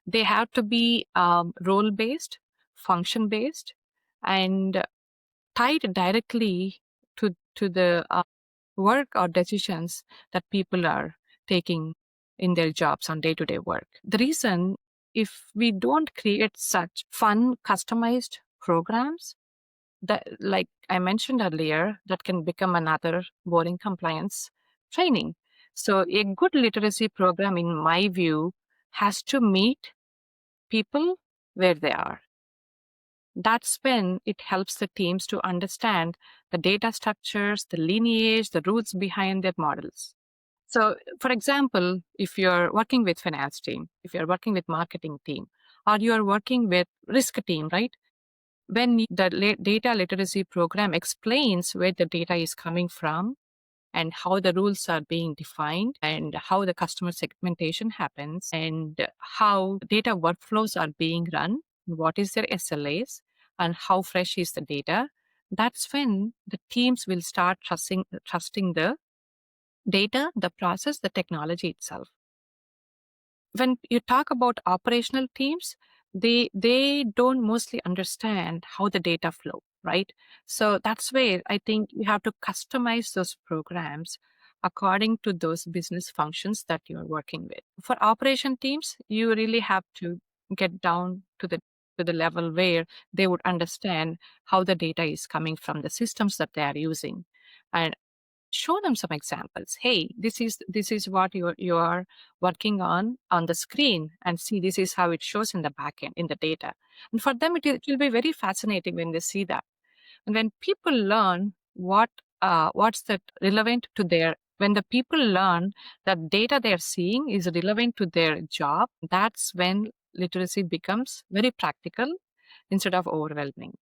They have to be role-based, function-based, and tied directly to the work or decisions that people are taking in their jobs on day-to-day work. The reason, if we don't create such fun, customized programs that, like I mentioned earlier, that can become another boring compliance training. So a good literacy program, in my view, has to meet people where they are. That's when it helps the teams to understand the data structures, the lineage, the roots behind their models. So, for example, if you're working with finance team, if you're working with marketing team, or you're working with risk team, right? When the data literacy program explains where the data is coming from and how the rules are being defined and how the customer segmentation happens and how data workflows are being run, what is their SLAs, and how fresh is the data, that's when the teams will start trusting the data, the process, the technology itself. When you talk about operational teams, they don't mostly understand how the data flow, right? So that's where I think you have to customize those programs according to those business functions that you're working with. For operation teams, you really have to get down to the level where they would understand how the data is coming from the systems that they are using, and show them some examples. Hey, this is what you are working on the screen, and see, this is how it shows in the backend in the data. And for them, it will be very fascinating when they see that. And when people learn what's that relevant to their when the people learn that data they're seeing is relevant to their job, that's when literacy becomes very practical instead of overwhelming.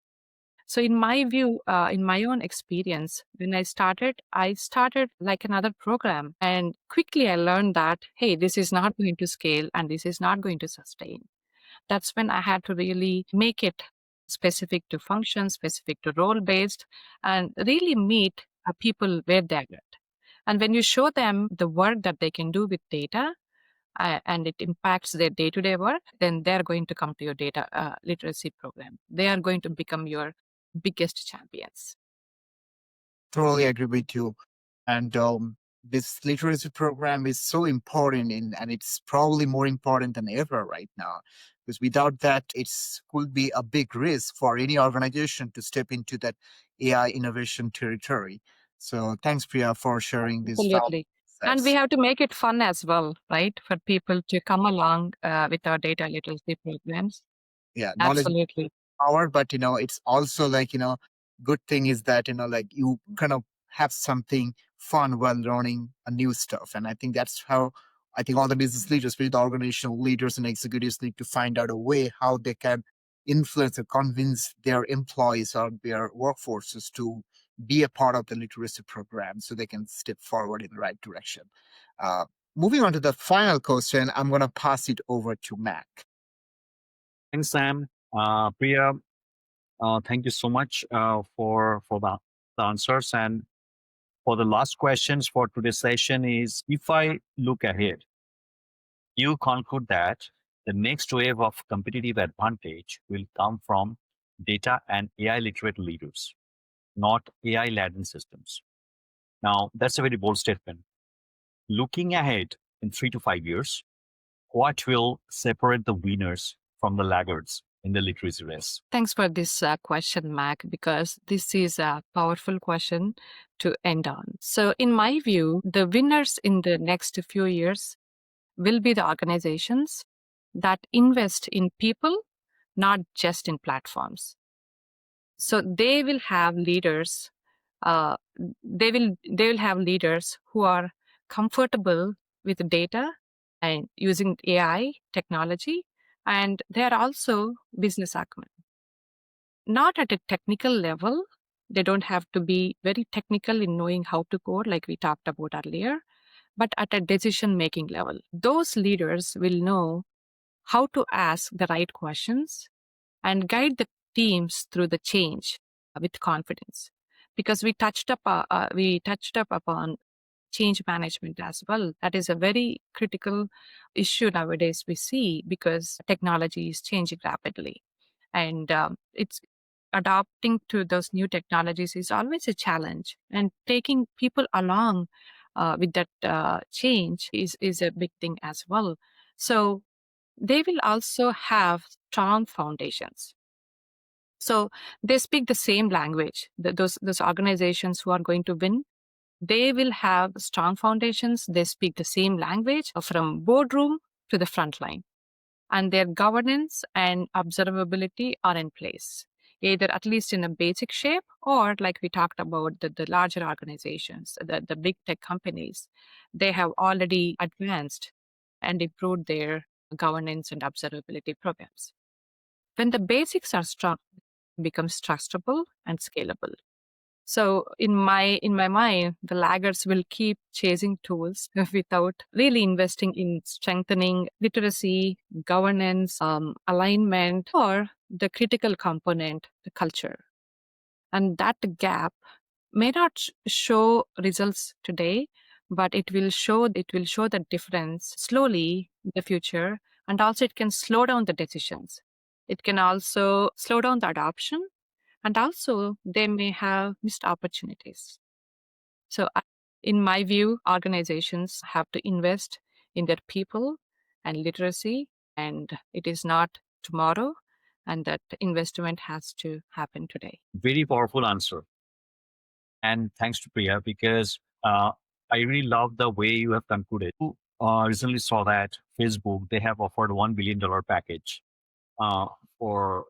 So in my view, in my own experience, when I started like another program, and quickly I learned that, hey, this is not going to scale and this is not going to sustain. That's when I had to really make it specific to function, specific to role based, and really meet people where they're at. And when you show them the work that they can do with data, and it impacts their day-to-day work, then they're going to come to your data literacy program. They are going to become your biggest champions. Totally agree with you. And this literacy program is so important, and it's probably more important than ever right now. Because without that, it could be a big risk for any organization to step into that AI innovation territory. So thanks, Priya, for sharing these Absolutely. And we insights. have to make it fun as well, right? For people to come along with our data literacy programs. Yeah, knowledge Absolutely. power, but it's also like good thing is that like you kind of have something fun while learning a new stuff. And I think that's how I think all the business leaders, with the organizational leaders and executives, need to find out a way how they can influence or convince their employees or their workforces to be a part of the literacy program so they can step forward in the right direction. uh, Moving on to the final question, I'm going to pass it over to Mac. Thanks, Sam. Priya, thank you so much for the answers. And for the last questions for today's session is, if I look ahead, you conclude that the next wave of competitive advantage will come from data and AI literate leaders, not AI laden systems. Now, that's a very bold statement. Looking ahead in 3 to 5 years, what will separate the winners from the laggards in the literacy race? Thanks for this question, Mac, because this is a powerful question to end on. So, in my view, the winners in the next few years will be the organizations that invest in people, not just in platforms. So they will have leaders. They will have leaders who are comfortable with data and using AI technology, and they are also business acumen. Not at a technical level. They don't have to be very technical in knowing how to code, like we talked about earlier, but at a decision-making level. Those leaders will know how to ask the right questions and guide the teams through the change with confidence. Because we touched up upon change management as well. That is a very critical issue nowadays we see because technology is changing rapidly, and it's adapting to those new technologies is always a challenge, and taking people along with that change is a big thing as well. So they will also have strong foundations. So they speak the same language. Those organizations who are going to win, they will have strong foundations. They speak the same language from boardroom to the front line, and their governance and observability are in place, either at least in a basic shape or like we talked about the larger organizations, the big tech companies, they have already advanced and improved their governance and observability programs. When the basics are strong, it becomes trustable and scalable. So in my mind, the laggards will keep chasing tools without really investing in strengthening literacy, governance, alignment, or the critical component, the culture. And that gap may not show results today, but it will show the difference slowly in the future. And also it can slow down the decisions. It can also slow down the adoption, and also they may have missed opportunities. So in my view, organizations have to invest in their people and literacy, and it is not tomorrow, and that investment has to happen today. Very powerful answer. And thanks to Priya, because I really love the way you have concluded. Recently saw that Facebook, they have offered $1 billion package for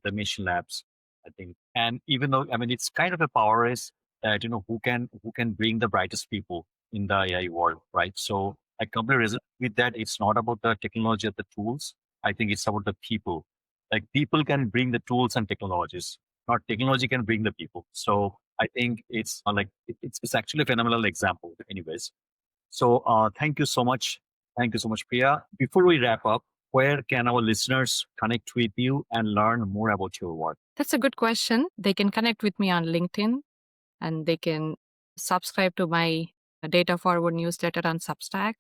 the Mission Labs, I think. And even though, I mean, it's kind of a power race that, who can bring the brightest people in the AI world, right? So I completely resonate with that. It's not about the technology or the tools. I think it's about the people. Like people can bring the tools and technologies, not technology can bring the people. So I think it's it's actually a phenomenal example anyways. So thank you so much. Thank you so much, Priya. Before we wrap up, where can our listeners connect with you and learn more about your work? That's a good question. They can connect with me on LinkedIn, and they can subscribe to my Data Forward newsletter on Substack.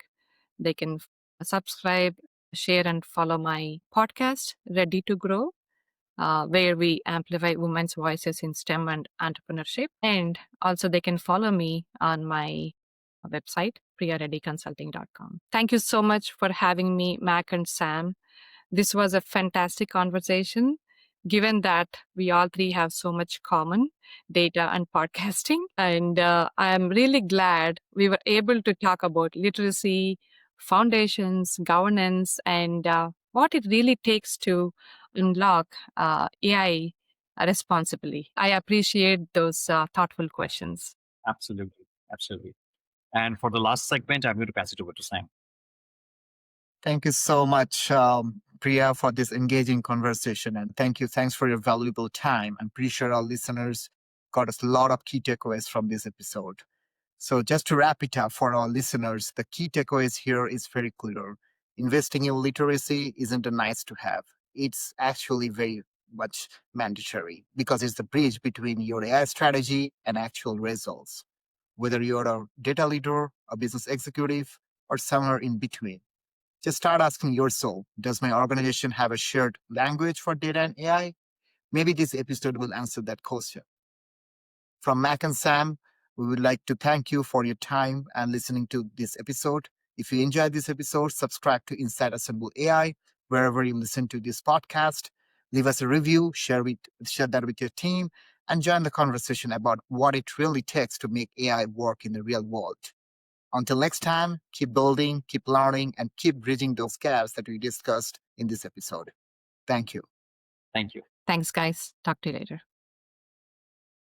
They can subscribe, share, and follow my podcast, Ready to Grow, where we amplify women's voices in STEM and entrepreneurship. And also they can follow me on my website, priyareddyconsulting.com. Thank you so much for having me, Mac and Sam. This was a fantastic conversation, given that we all three have so much common, data and podcasting. And I'm really glad we were able to talk about literacy, foundations, governance, and what it really takes to unlock AI responsibly. I appreciate those thoughtful questions. Absolutely. Absolutely. And for the last segment, I'm going to pass it over to Sam. Thank you so much, Priya, for this engaging conversation. And thanks for your valuable time. I'm pretty sure our listeners got a lot of key takeaways from this episode. So just to wrap it up for our listeners, the key takeaways here is very clear. Investing in literacy isn't a nice to have. It's actually very much mandatory because it's the bridge between your AI strategy and actual results. Whether you're a data leader, a business executive, or somewhere in between, just start asking yourself, does my organization have a shared language for data and AI? Maybe this episode will answer that question. From Mac and Sam, we would like to thank you for your time and listening to this episode. If you enjoyed this episode, subscribe to Inside Assemble AI wherever you listen to this podcast. Leave us a review, share that with your team, and join the conversation about what it really takes to make AI work in the real world. Until next time, keep building, keep learning, and keep bridging those gaps that we discussed in this episode. Thank you. Thank you. Thanks, guys. Talk to you later.